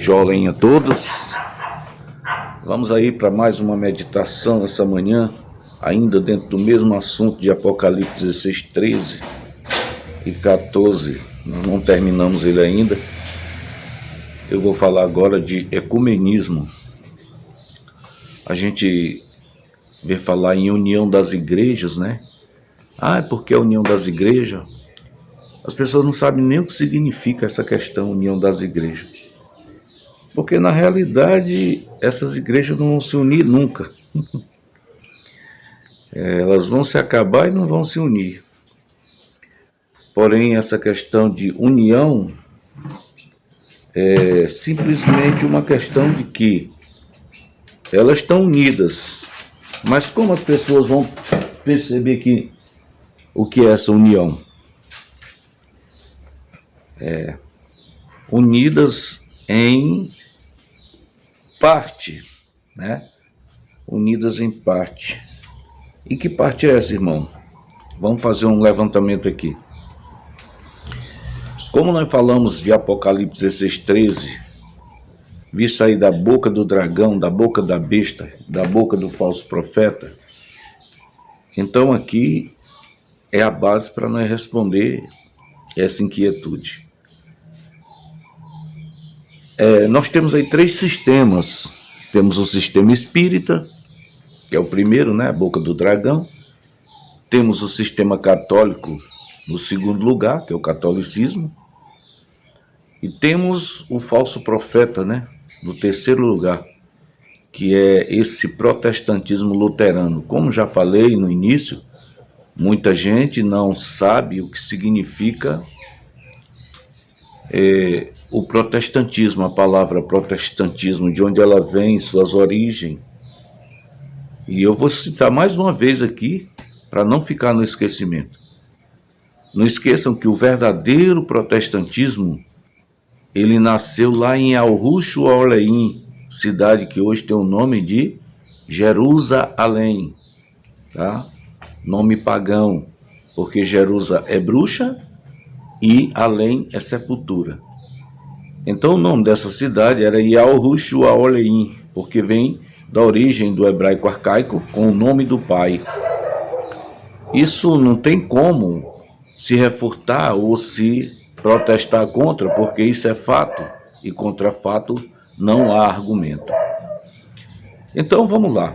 Jolem a todos. Vamos aí para mais uma meditação essa manhã, ainda dentro do mesmo assunto de Apocalipse 16, 13 e 14. Nós não terminamos ele ainda. Eu vou falar agora de ecumenismo. A gente vê falar em união das igrejas, né? É porque a união das igrejas? As pessoas não sabem nem o que significa essa questão, união das igrejas. Porque na realidade essas igrejas não vão se unir nunca. Elas vão se acabar e não vão se unir. Porém, essa questão de união é simplesmente uma questão de que elas estão unidas. Mas como as pessoas vão perceber que o que é essa união? Unidas em parte, né? Unidas em parte. E que parte é essa, irmão? Vamos fazer um levantamento aqui. Como nós falamos de Apocalipse 16, 13, vi sair da boca do dragão, da boca da besta, da boca do falso profeta. Então aqui é a base para nós responder essa inquietude. Nós temos aí 3 sistemas. Temos o sistema espírita, que é o primeiro, né? A boca do dragão. Temos o sistema católico no segundo lugar, que é o catolicismo. E temos o falso profeta, né? No terceiro lugar, que é esse protestantismo luterano. Como já falei no início, muita gente não sabe o que significa o protestantismo, a palavra protestantismo, de onde ela vem, suas origens. E eu vou citar mais uma vez aqui, para não ficar no esquecimento. Não esqueçam que o verdadeiro protestantismo, ele nasceu lá em Al-Rush-Oleim, cidade que hoje tem o nome de Jerusalém, tá? Nome pagão, porque Jerusa é bruxa e Além é sepultura. Então o nome dessa cidade era Al-Rush-Oleim, porque vem da origem do hebraico arcaico com o nome do pai. Isso não tem como se refutar ou se protestar contra, porque isso é fato, e contra fato não há argumento. Então vamos lá.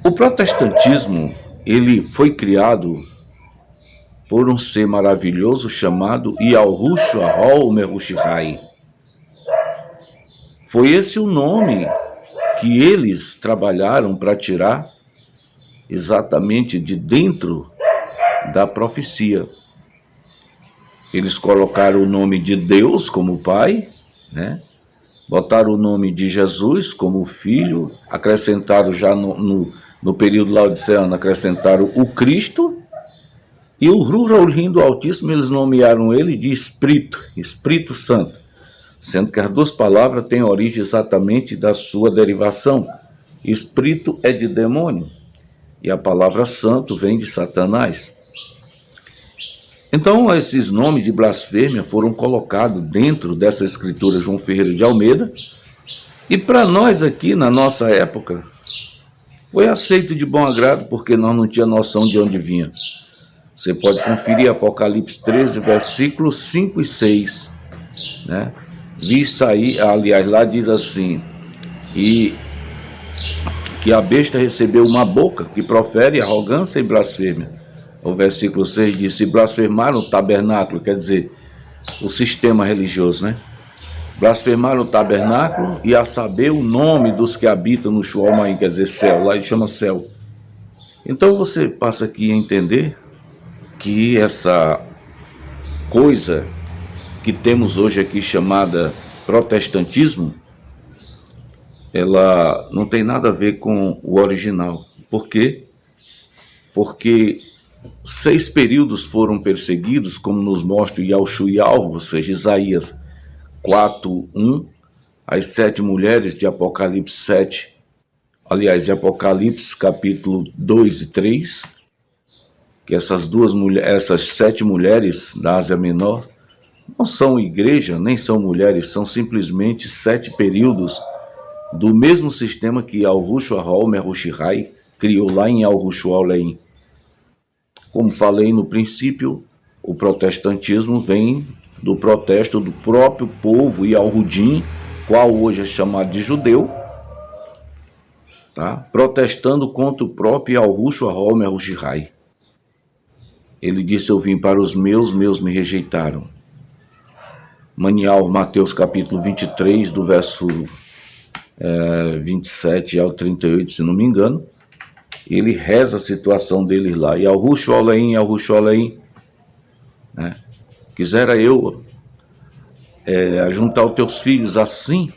O protestantismo, ele foi criado por um ser maravilhoso chamado Yahushua HaMashiach. Foi esse o nome que eles trabalharam para tirar exatamente de dentro da profecia. Eles colocaram o nome de Deus como Pai, né? Botaram o nome de Jesus como Filho, acrescentaram já no período laodiceano, acrescentaram o Cristo, e o Rural do Altíssimo, eles nomearam ele de Espírito Santo, sendo que as duas palavras têm origem exatamente da sua derivação. Espírito é de demônio, e a palavra santo vem de Satanás. Então, esses nomes de blasfêmia foram colocados dentro dessa escritura João Ferreira de Almeida, e para nós aqui, na nossa época, foi aceito de bom agrado, porque nós não tínhamos noção de onde vinha. Você pode conferir Apocalipse 13, versículos 5 e 6, né? Vi sair, aliás, lá diz assim, e que a besta recebeu uma boca que profere arrogância e blasfêmia. O versículo 6 diz, se blasfemaram o tabernáculo, quer dizer, o sistema religioso, né? Blasfemaram o tabernáculo e a saber o nome dos que habitam no Shualmaim, quer dizer, céu, lá ele chama céu. Então você passa aqui a entender que essa coisa que temos hoje aqui chamada protestantismo, ela não tem nada a ver com o original. Por quê? Porque 6 períodos foram perseguidos, como nos mostra Yahushua, ou seja, Isaías 4:1, as 7 mulheres de Apocalipse 7, aliás, de Apocalipse capítulo 2 e 3, que essas 7 mulheres da Ásia Menor não são igreja, nem são mulheres, são simplesmente 7 períodos do mesmo sistema que Yahushua HaMashiach criou lá em Yahushua Leim. Como falei no princípio, o protestantismo vem do protesto do próprio povo Yahudim, qual hoje é chamado de judeu, tá? Protestando contra o próprio Yahushua HaMashiach. Ele disse: eu vim para os meus me rejeitaram. Manial, Mateus capítulo 23, do verso 27 ao 38, se não me engano. Ele reza a situação deles lá. Yahushua Leim, né? Quisera eu ajuntar os teus filhos assim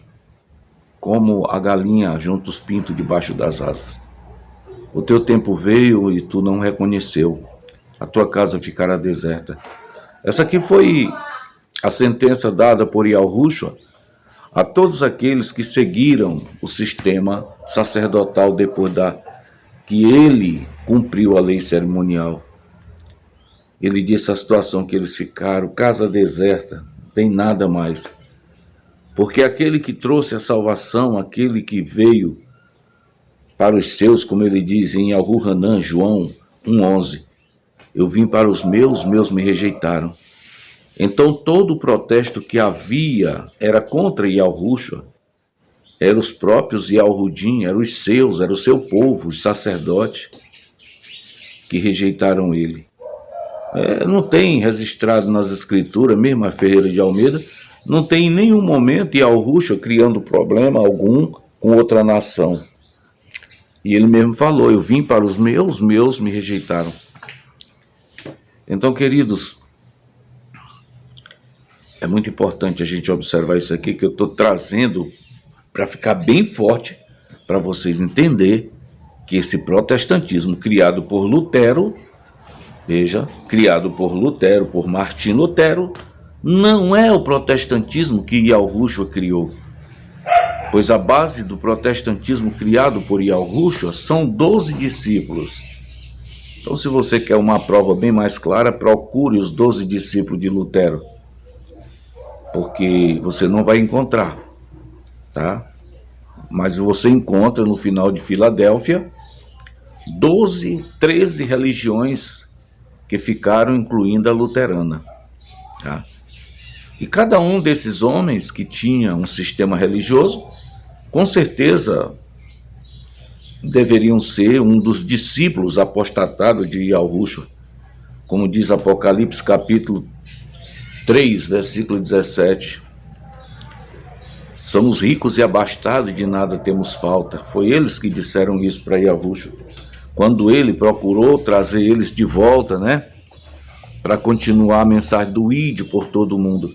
como a galinha junta os pintos debaixo das asas. O teu tempo veio e tu não reconheceu. A tua casa ficará deserta. Essa aqui foi a sentença dada por Yahushua a todos aqueles que seguiram o sistema sacerdotal depois que ele cumpriu a lei cerimonial. Ele disse a situação que eles ficaram: casa deserta, não tem nada mais. Porque aquele que trouxe a salvação, aquele que veio para os seus, como ele diz em Yahuhanan, João 1,11, eu vim para os meus me rejeitaram. Então todo o protesto que havia era contra Yahushua, eram os próprios Yahudim, eram os seus, era o seu povo, os sacerdotes, que rejeitaram ele. Não tem registrado nas escrituras, mesmo a Ferreira de Almeida, não tem em nenhum momento Yahushua criando problema algum com outra nação. E ele mesmo falou: eu vim para os meus me rejeitaram. Então, queridos, é muito importante a gente observar isso aqui, que eu estou trazendo para ficar bem forte, para vocês entenderem que esse protestantismo criado por Lutero, veja, criado por Lutero, por Martim Lutero, não é o protestantismo que Yahushua criou. Pois a base do protestantismo criado por Yahushua são 12 discípulos. Então, se você quer uma prova bem mais clara, procure os 12 discípulos de Lutero, porque você não vai encontrar, tá? Mas você encontra no final de Filadélfia 13 religiões que ficaram, incluindo a luterana, tá? E cada um desses homens que tinha um sistema religioso, com certeza deveriam ser um dos discípulos apostatados de Yahushua, como diz Apocalipse capítulo 3, versículo 17. Somos ricos e abastados, de nada temos falta. Foi eles que disseram isso para Yahushua, quando ele procurou trazer eles de volta, né, para continuar a mensagem do Ide por todo o mundo.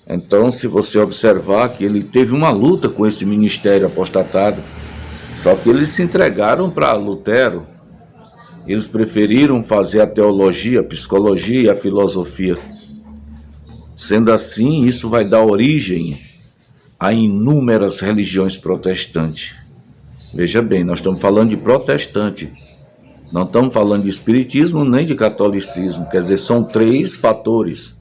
Então, se você observar que ele teve uma luta com esse ministério apostatado, só que eles se entregaram para Lutero. Eles preferiram fazer a teologia, a psicologia e a filosofia. Sendo assim, isso vai dar origem a inúmeras religiões protestantes. Veja bem, nós estamos falando de protestante, não estamos falando de espiritismo nem de catolicismo. Quer dizer, são 3 fatores: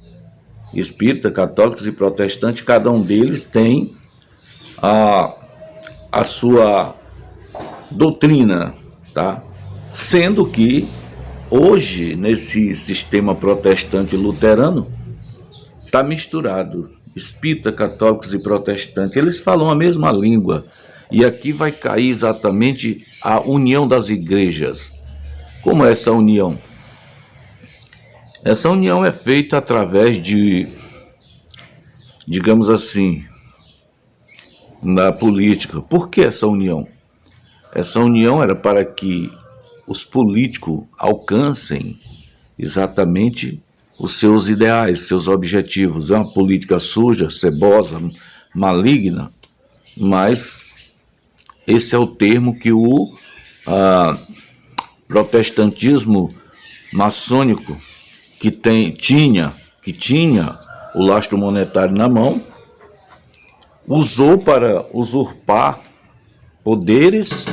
espírita, católicos e protestante. Cada um deles tem a sua doutrina, tá? Sendo que hoje, nesse sistema protestante luterano, está misturado espírita, católicos e protestantes. Eles falam a mesma língua. E aqui vai cair exatamente a união das igrejas. Como é essa união? Essa união é feita através de, digamos assim, na política. Por que essa união? Essa união era para que os políticos alcancem exatamente os seus ideais, seus objetivos. É uma política suja, cebosa, maligna, mas esse é o termo que o protestantismo maçônico, que tinha o lastro monetário na mão, usou para usurpar poderes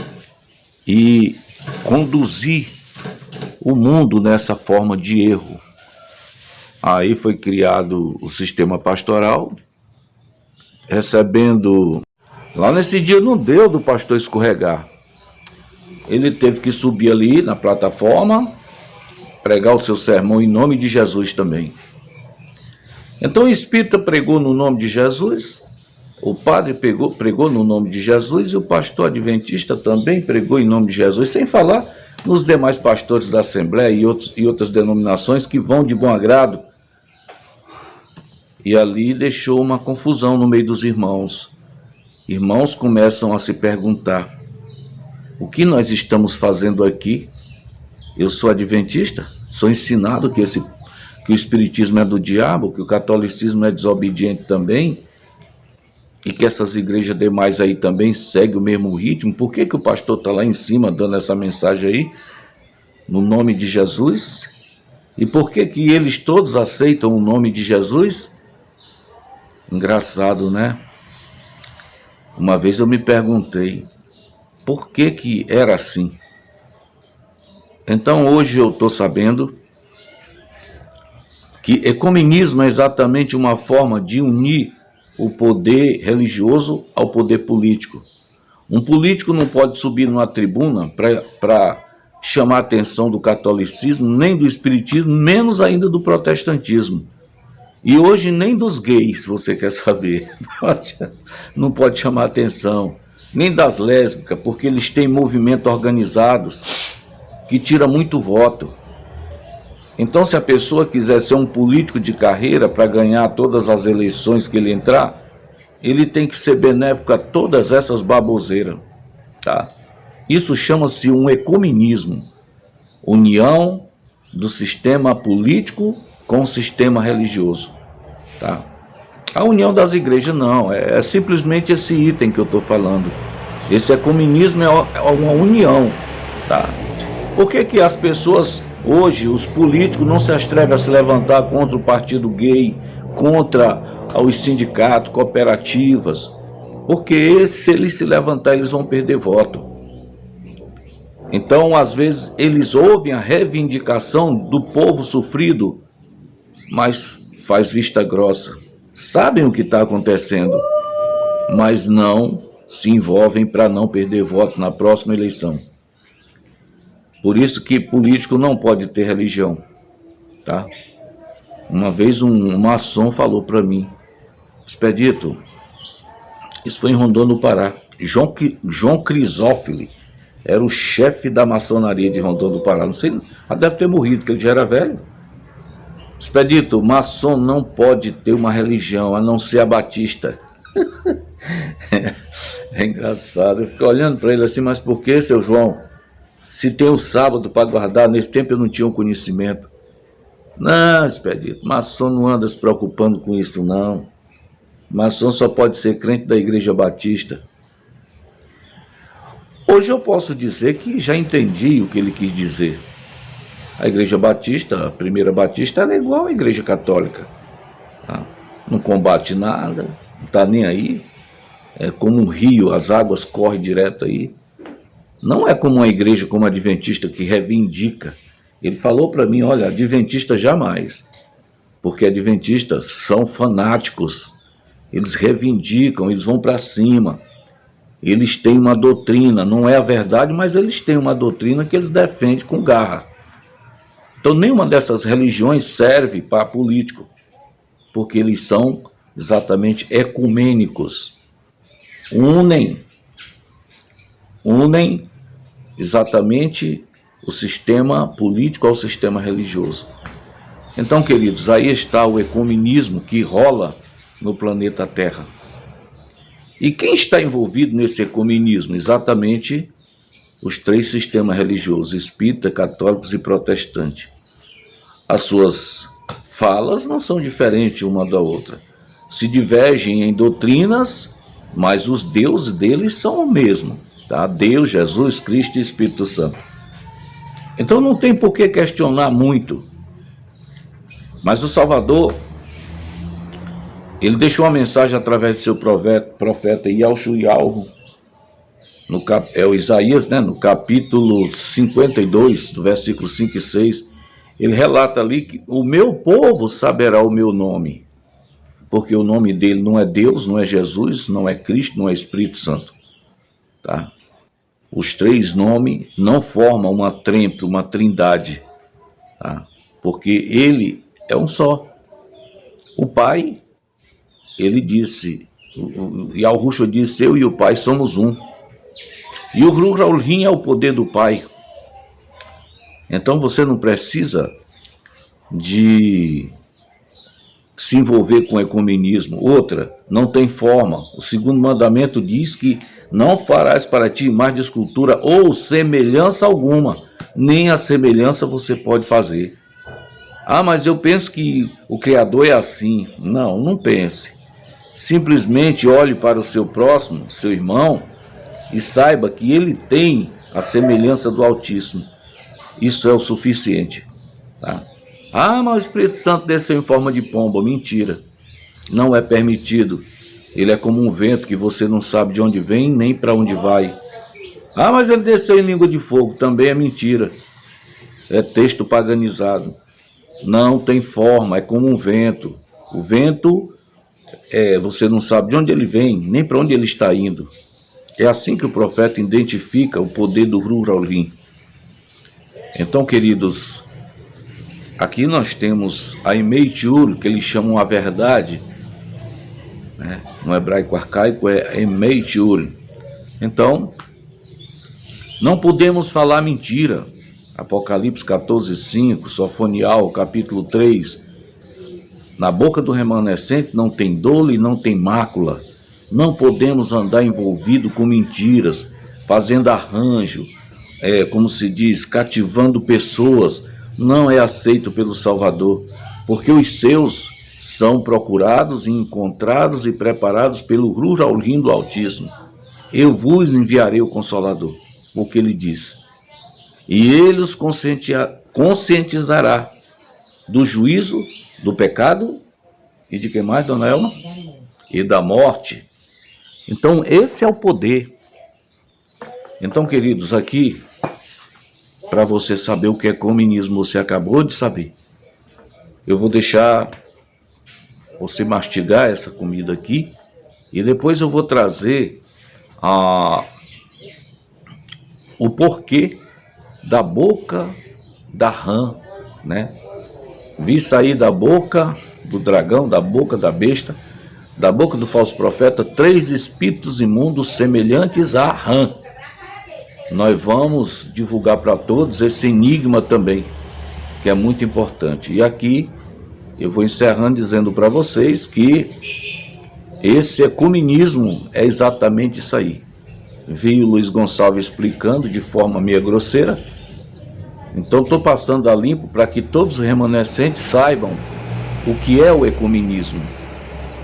e conduzir o mundo nessa forma de erro, Aí foi criado o sistema pastoral, recebendo... Lá nesse dia não deu do pastor escorregar. Ele teve que subir ali na plataforma, pregar o seu sermão em nome de Jesus também. Então o espírita pregou no nome de Jesus, o padre pregou no nome de Jesus e o pastor adventista também pregou em nome de Jesus, sem falar nos demais pastores da Assembleia e outras denominações que vão de bom agrado. E ali deixou uma confusão no meio dos irmãos. Irmãos começam a se perguntar: o que nós estamos fazendo aqui? Eu sou adventista, sou ensinado que o espiritismo é do diabo, que o catolicismo é desobediente também, e que essas igrejas demais aí também seguem o mesmo ritmo. Por que o pastor está lá em cima dando essa mensagem aí, no nome de Jesus? E por que eles todos aceitam o nome de Jesus? Engraçado, né? Uma vez eu me perguntei, por que era assim? Então hoje eu estou sabendo que ecumenismo é exatamente uma forma de unir o poder religioso ao poder político. Um político não pode subir numa tribuna para chamar a atenção do catolicismo, nem do espiritismo, menos ainda do protestantismo. E hoje nem dos gays, se você quer saber, não pode chamar a atenção, nem das lésbicas, porque eles têm movimentos organizados que tira muito voto. Então, se a pessoa quiser ser um político de carreira para ganhar todas as eleições que ele entrar, ele tem que ser benéfico a todas essas baboseiras, tá? Isso chama-se um ecumenismo, união do sistema político com o sistema religioso, tá? A união das igrejas não, é simplesmente esse item que eu estou falando. Esse ecumenismo é uma união, tá? Por que as pessoas hoje, os políticos, não se atrevem a se levantar contra o partido gay, contra os sindicatos, cooperativas? Porque se eles se levantar, eles vão perder voto. Então, às vezes, eles ouvem a reivindicação do povo sofrido, mas faz vista grossa. Sabem o que está acontecendo, mas não se envolvem para não perder voto na próxima eleição. Por isso que político não pode ter religião, tá? Uma vez um maçom falou para mim: Expedito, isso foi em Rondônia, no Pará. João Crisófilo era o chefe da maçonaria de Rondônia do Pará. Não sei, deve ter morrido, porque ele já era velho. Expedito, maçom não pode ter uma religião, a não ser a batista. É engraçado. Eu fico olhando para ele assim: mas por que, seu João? Se tem o sábado para guardar, nesse tempo eu não tinha um conhecimento. Não, Expedito, maçom não anda se preocupando com isso, não. Maçom só pode ser crente da Igreja Batista. Hoje eu posso dizer que já entendi o que ele quis dizer. A Igreja Batista, a primeira Batista, era igual à Igreja Católica, tá? Não combate nada, não está nem aí. É como um rio, as águas correm direto aí. Não é como uma igreja como a adventista que reivindica. Ele falou para mim: olha, adventista jamais, porque adventistas são fanáticos, eles reivindicam, eles vão para cima, eles têm uma doutrina, não é a verdade, mas eles têm uma doutrina que eles defendem com garra. Então nenhuma dessas religiões serve para político, porque eles são exatamente ecumênicos, unem exatamente o sistema político ao sistema religioso. Então, queridos, aí está o ecumenismo que rola no planeta Terra. E quem está envolvido nesse ecumenismo? Exatamente os três sistemas religiosos: espírita, católicos e protestante. As suas falas não são diferentes uma da outra. Se divergem em doutrinas, mas os deuses deles são o mesmo. Tá? Deus, Jesus, Cristo e Espírito Santo. Então não tem por que questionar muito. Mas o Salvador, ele deixou uma mensagem através do seu profeta Yauxu-Yalhu, é o Isaías, né? No capítulo 52, do versículo 5 e 6. Ele relata ali que o meu povo saberá o meu nome, porque o nome dele não é Deus, não é Jesus, não é Cristo, não é Espírito Santo. Tá? Os três nomes não formam uma trindade, tá? Porque ele é um só. O Pai, ele disse, e Yahushua disse, eu e o Pai somos um. E o Ruach HaOlim é o poder do Pai. Então você não precisa de se envolver com o ecumenismo. Outra, não tem forma. O segundo mandamento diz que não farás para ti imagem de escultura ou semelhança alguma. Nem a semelhança você pode fazer. Ah, mas eu penso que o Criador é assim. Não, não pense. Simplesmente olhe para o seu próximo, seu irmão, e saiba que ele tem a semelhança do Altíssimo. Isso é o suficiente. Tá? Ah, mas o Espírito Santo desceu em forma de pomba. Mentira. Não é permitido. Ele é como um vento que você não sabe de onde vem nem para onde vai. Ah, mas ele desceu em língua de fogo. Também é mentira. É texto paganizado. Não tem forma, é como um vento. O vento, você não sabe de onde ele vem, nem para onde ele está indo. É assim que o profeta identifica o poder do Ruach HaOlim. Então, queridos, aqui nós temos a Emei-Tiur, que eles chamam a verdade, né? No hebraico arcaico é Emei-Tiur. Então, não podemos falar mentira. Apocalipse 14:5, Sofonial, capítulo 3. Na boca do remanescente não tem dolo e não tem mácula. Não podemos andar envolvido com mentiras, fazendo arranjo, como se diz, cativando pessoas. Não é aceito pelo Salvador, porque os seus são procurados e encontrados e preparados pelo Ruach HaOlim do Altíssimo. Eu vos enviarei o Consolador, o que ele diz. E ele os conscientizará do juízo, do pecado e de que mais, dona Elma? E da morte. Então, esse é o poder. Então, queridos, aqui, para você saber o que é comunismo, você acabou de saber. Eu vou deixar você mastigar essa comida aqui e depois eu vou trazer o porquê da boca da rã, né? Vi sair da boca do dragão, da boca da besta, da boca do falso profeta, 3 espíritos imundos semelhantes à rã. Nós vamos divulgar para todos esse enigma também, que é muito importante. E aqui eu vou encerrando dizendo para vocês que esse ecumenismo é exatamente isso aí. Vi o Luiz Gonçalves explicando de forma meio grosseira. Então estou passando a limpo para que todos os remanescentes saibam o que é o ecumenismo.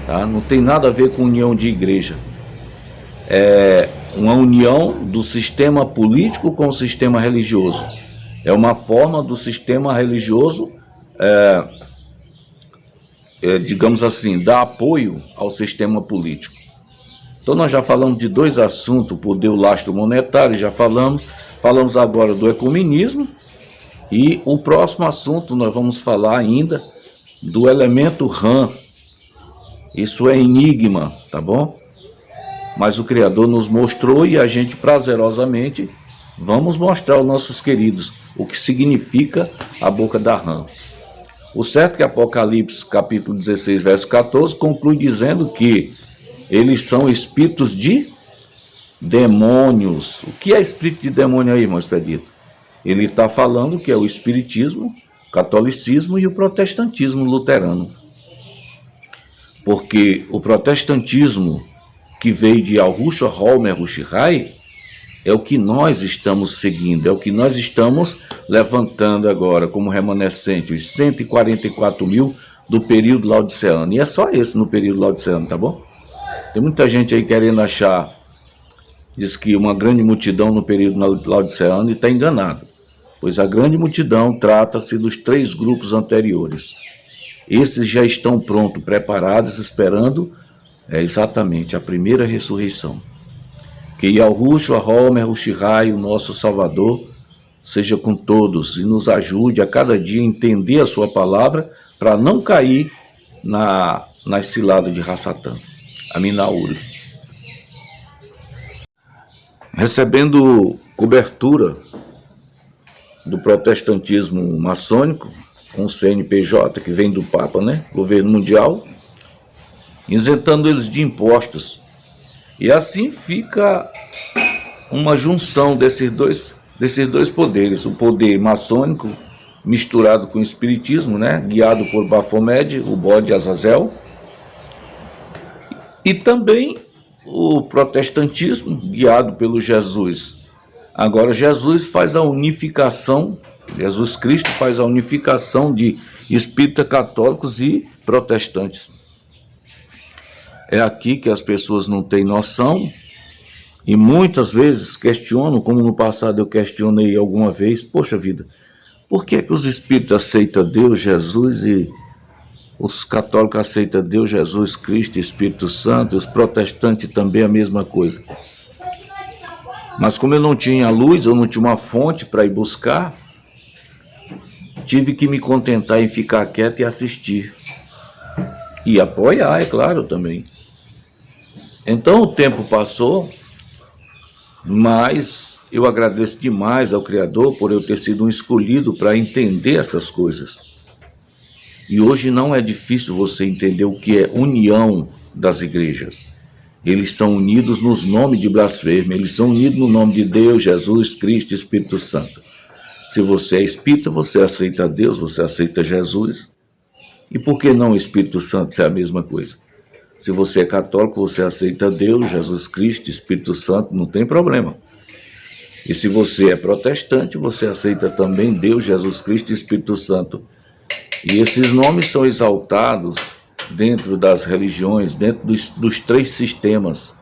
Tá? Não tem nada a ver com união de igreja. É uma união do sistema político com o sistema religioso. É uma forma do sistema religioso, digamos assim, dar apoio ao sistema político. Então nós já falamos de 2 assuntos, o poder, o lastro monetário, já falamos agora do ecumenismo. E o próximo assunto nós vamos falar ainda do elemento rã. Isso é enigma, tá bom? Mas o Criador nos mostrou e a gente prazerosamente vamos mostrar aos nossos queridos o que significa a boca da rã. O certo é que Apocalipse capítulo 16, verso 14, conclui dizendo que eles são espíritos de demônios. O que é espírito de demônio aí, irmão Expedito? Ele está falando que é o espiritismo, o catolicismo e o protestantismo luterano. Porque o protestantismo que veio de Yahushua Holmer Hushihai é o que nós estamos seguindo, é o que nós estamos levantando agora como remanescente, os 144 mil do período laodiceano. E é só esse no período laodiceano, tá bom? Tem muita gente aí querendo achar, diz que uma grande multidão no período laodiceano e está enganado. Pois a grande multidão trata-se dos 3 grupos anteriores. Esses já estão prontos, preparados, esperando exatamente a primeira ressurreição. Que Yahushua Holmer Hushihai, o nosso Salvador, seja com todos e nos ajude a cada dia a entender a sua palavra para não cair nas ciladas de Rassatã. Aminaúri. Recebendo cobertura do protestantismo maçônico, com o CNPJ, que vem do Papa, né? Governo Mundial, isentando eles de impostos. E assim fica uma junção desses dois poderes, o poder maçônico misturado com o espiritismo, né? Guiado por Baphomet, o bode Azazel, e também o protestantismo guiado pelo Jesus. Agora Jesus faz a unificação, Jesus Cristo faz a unificação de espíritas católicos e protestantes. É aqui que as pessoas não têm noção e muitas vezes questionam, como no passado eu questionei alguma vez, poxa vida, por que os espíritos aceitam Deus, Jesus, e os católicos aceitam Deus, Jesus, Cristo, Espírito Santo, e os protestantes também a mesma coisa? Mas como eu não tinha luz, eu não tinha uma fonte para ir buscar, tive que me contentar em ficar quieto e assistir. E apoiar, é claro, também. Então o tempo passou, mas eu agradeço demais ao Criador por eu ter sido um escolhido para entender essas coisas. E hoje não é difícil você entender o que é união das igrejas. Eles são unidos nos nomes de blasfêmia, eles são unidos no nome de Deus, Jesus, Cristo e Espírito Santo. Se você é espírita, você aceita Deus, você aceita Jesus. E por que não o Espírito Santo se é a mesma coisa? Se você é católico, você aceita Deus, Jesus Cristo, Espírito Santo, não tem problema. E se você é protestante, você aceita também Deus, Jesus Cristo e Espírito Santo. E esses nomes são exaltados dentro das religiões, dentro dos três sistemas.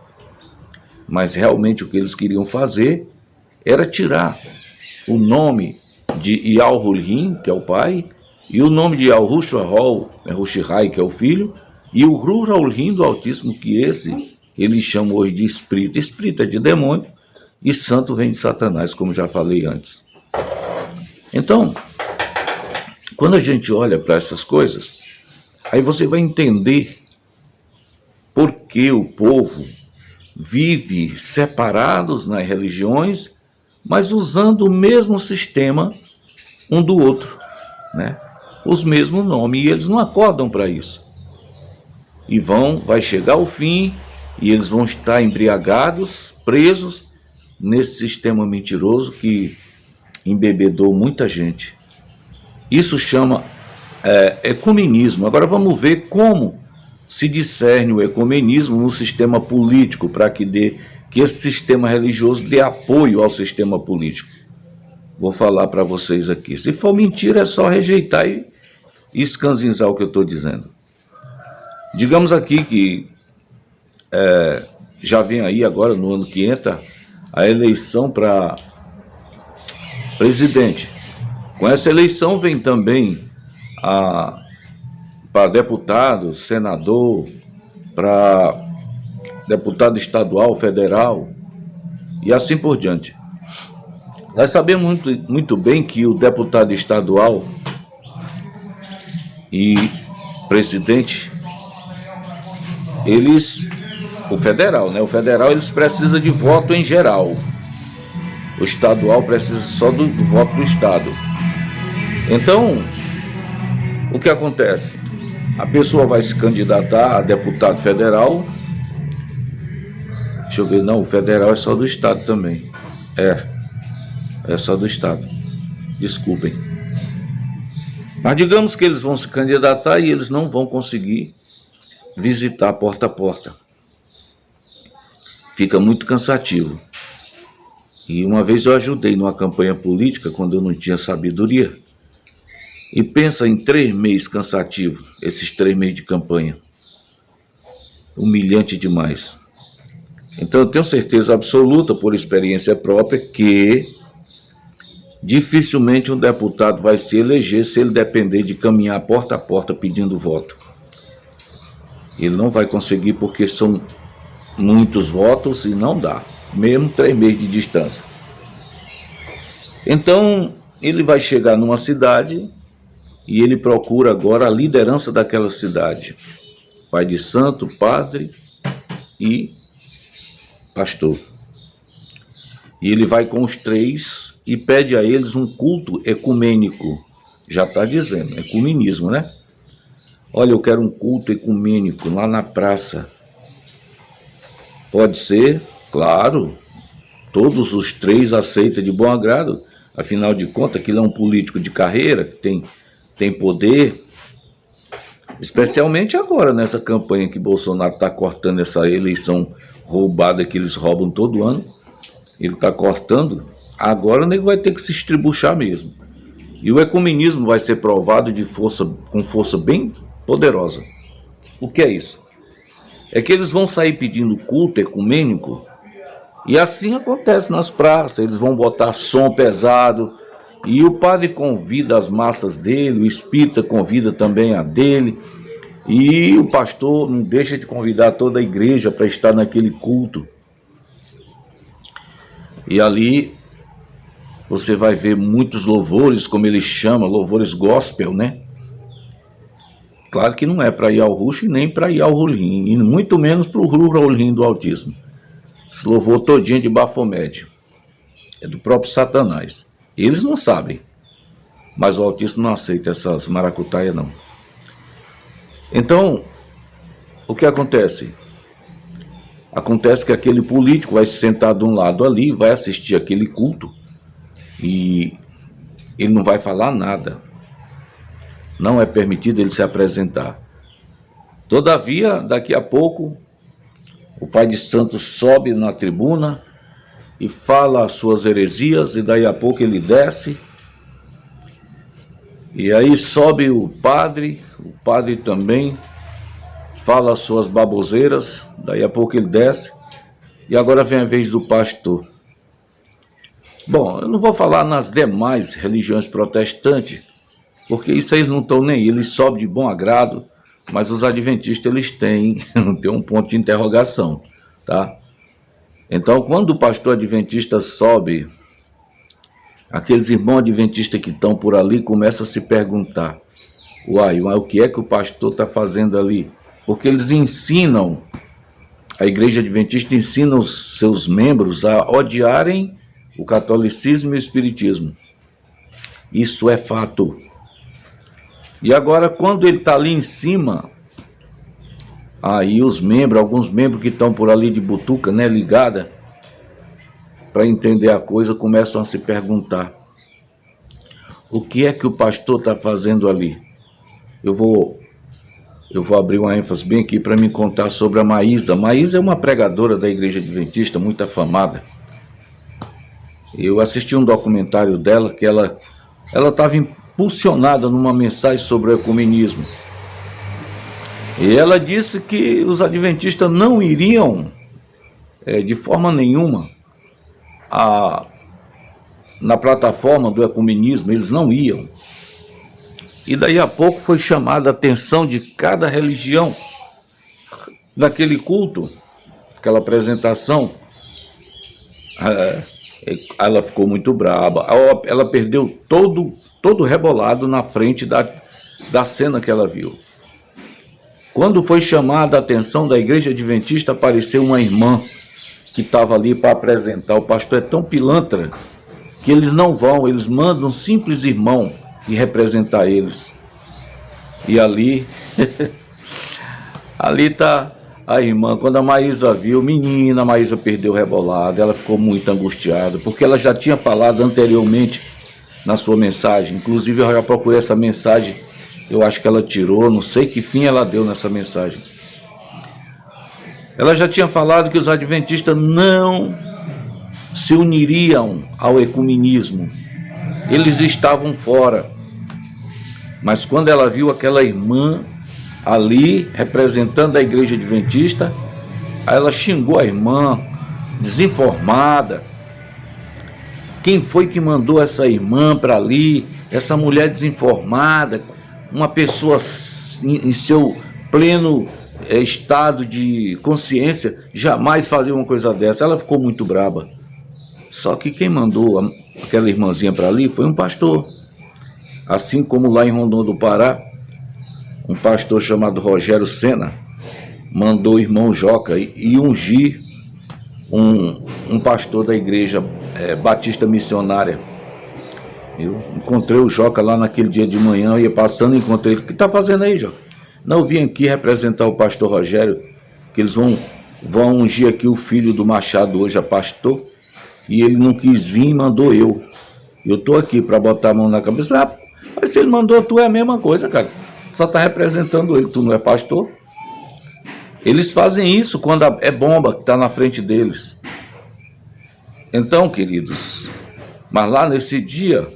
Mas realmente o que eles queriam fazer era tirar o nome de Yahurim, que é o pai, e o nome de Yahushua, que é o filho, e o Ruraulim do Altíssimo, que eles chamam hoje de espírito. Espírito é de demônio, e santo vem de Satanás, como já falei antes. Então, quando a gente olha para essas coisas, aí você vai entender por que o povo vive separados nas religiões, mas usando o mesmo sistema um do outro, né? Os mesmos nomes, e eles não acordam para isso. E vai chegar o fim, e eles vão estar embriagados, presos nesse sistema mentiroso que embebedou muita gente. Isso chama ecumenismo. Agora vamos ver como se discerne o ecumenismo no sistema político, para que esse sistema religioso dê apoio ao sistema político. Vou falar para vocês aqui. Se for mentira, é só rejeitar e escanzinzar o que eu estou dizendo. Digamos aqui que já vem aí agora, no ano que entra, a eleição para presidente. Com essa eleição vem também para deputado, senador, para deputado estadual, federal e assim por diante. Nós sabemos muito bem que o deputado estadual e presidente, o federal, né? O federal eles precisam de voto em geral. O estadual precisa só do voto do estado. Então, o que acontece? A pessoa vai se candidatar a deputado federal. Deixa eu ver, não, o federal é só do estado também. É só do estado. Desculpem. Mas digamos que eles vão se candidatar e eles não vão conseguir visitar porta a porta. Fica muito cansativo. E uma vez eu ajudei numa campanha política quando eu não tinha sabedoria. E pensa em 3 meses cansativos, esses 3 meses de campanha. Humilhante demais. Então eu tenho certeza absoluta, por experiência própria, que dificilmente um deputado vai se eleger se ele depender de caminhar porta a porta pedindo voto. Ele não vai conseguir porque são muitos votos e não dá, mesmo 3 meses de distância. Então, ele vai chegar numa cidade e ele procura agora a liderança daquela cidade. Pai de santo, padre e pastor. E ele vai com os três e pede a eles um culto ecumênico. Já está dizendo, ecumenismo, né? Olha, eu quero um culto ecumênico lá na praça. Pode ser, claro, todos os três aceitam de bom agrado. Afinal de contas, aquilo é um político de carreira, que tem poder. Especialmente agora, nessa campanha que Bolsonaro está cortando essa eleição roubada que eles roubam todo ano. Ele está cortando. Agora o nego vai ter que se estribuchar mesmo. E o ecumenismo vai ser provado com força bem poderosa. O que é isso? É que eles vão sair pedindo culto ecumênico, e assim acontece nas praças. Eles vão botar som pesado, e o padre convida as massas dele, o espírita convida também a dele, e o pastor não deixa de convidar toda a igreja para estar naquele culto. E ali você vai ver muitos louvores, como ele chama, louvores gospel, né? Claro que não é para ir ao Rush nem para ir ao Rolim, e muito menos para o Rolim do autismo. Esse louvor todinho de Baphomet é do próprio Satanás. Eles não sabem, mas o autismo não aceita essas maracutaias não. Então, o que acontece? Acontece que aquele político vai se sentar de um lado ali, vai assistir aquele culto, e ele não vai falar nada. Não é permitido ele se apresentar. Todavia, daqui a pouco, o pai de santo sobe na tribuna e fala as suas heresias, e daí a pouco ele desce. E aí sobe o padre também fala as suas baboseiras, daí a pouco ele desce. E agora vem a vez do pastor. Bom, eu não vou falar nas demais religiões protestantes, porque isso aí eles não estão nem aí, eles sobem de bom agrado, mas os adventistas eles têm um ponto de interrogação, tá? Então, quando o pastor adventista sobe, aqueles irmãos adventistas que estão por ali começam a se perguntar: uai, mas o que é que o pastor está fazendo ali? Porque eles ensinam, a igreja adventista ensina os seus membros a odiarem o catolicismo e o espiritismo. Isso é fato. E agora, quando ele está ali em cima, aí os membros, alguns membros que estão por ali de butuca, né, ligada, para entender a coisa, começam a se perguntar: o que é que o pastor está fazendo ali? Eu vou abrir uma ênfase bem aqui para me contar sobre a Maísa. Maísa é uma pregadora da igreja adventista, muito afamada. Eu assisti um documentário dela que ela estava impulsionada numa mensagem sobre o ecumenismo. E ela disse que os adventistas não iriam, de forma nenhuma, na plataforma do ecumenismo, eles não iam. E daí a pouco foi chamada a atenção de cada religião naquele culto, aquela apresentação. Ela ficou muito braba. Ela perdeu todo rebolado na frente da cena que ela viu. Quando foi chamada a atenção da igreja adventista, apareceu uma irmã que estava ali para apresentar. O pastor é tão pilantra que eles não vão, eles mandam um simples irmão e representar eles. E ali está a irmã. Quando a Maísa viu, menina, a Maísa perdeu o rebolado, ela ficou muito angustiada, porque ela já tinha falado anteriormente na sua mensagem. Inclusive eu já procurei essa mensagem, eu acho que ela tirou, não sei que fim ela deu nessa mensagem. Ela já tinha falado que os adventistas não se uniriam ao ecumenismo, eles estavam fora. Mas quando ela viu aquela irmã ali representando a igreja adventista, aí ela xingou a irmã, desinformada. Quem foi que mandou essa irmã para ali? Essa mulher desinformada, uma pessoa em seu pleno estado de consciência, jamais faria uma coisa dessa. Ela ficou muito braba. Só que quem mandou aquela irmãzinha para ali, foi um pastor. Assim como lá em Rondônia do Pará, um pastor chamado Rogério Sena mandou o irmão Joca e ungir um pastor da igreja Batista Missionária. Eu encontrei o Joca lá naquele dia de manhã, eu ia passando e encontrei ele. O que está fazendo aí, Joca? Não, eu vim aqui representar o pastor Rogério, que eles vão ungir aqui o filho do Machado hoje a pastor, e ele não quis vir e mandou eu. Eu estou aqui para botar a mão na cabeça. Mas se ele mandou, tu é a mesma coisa, cara. Só está representando ele, tu não é pastor. Eles fazem isso quando é bomba que está na frente deles. Então, queridos, mas lá nesse dia,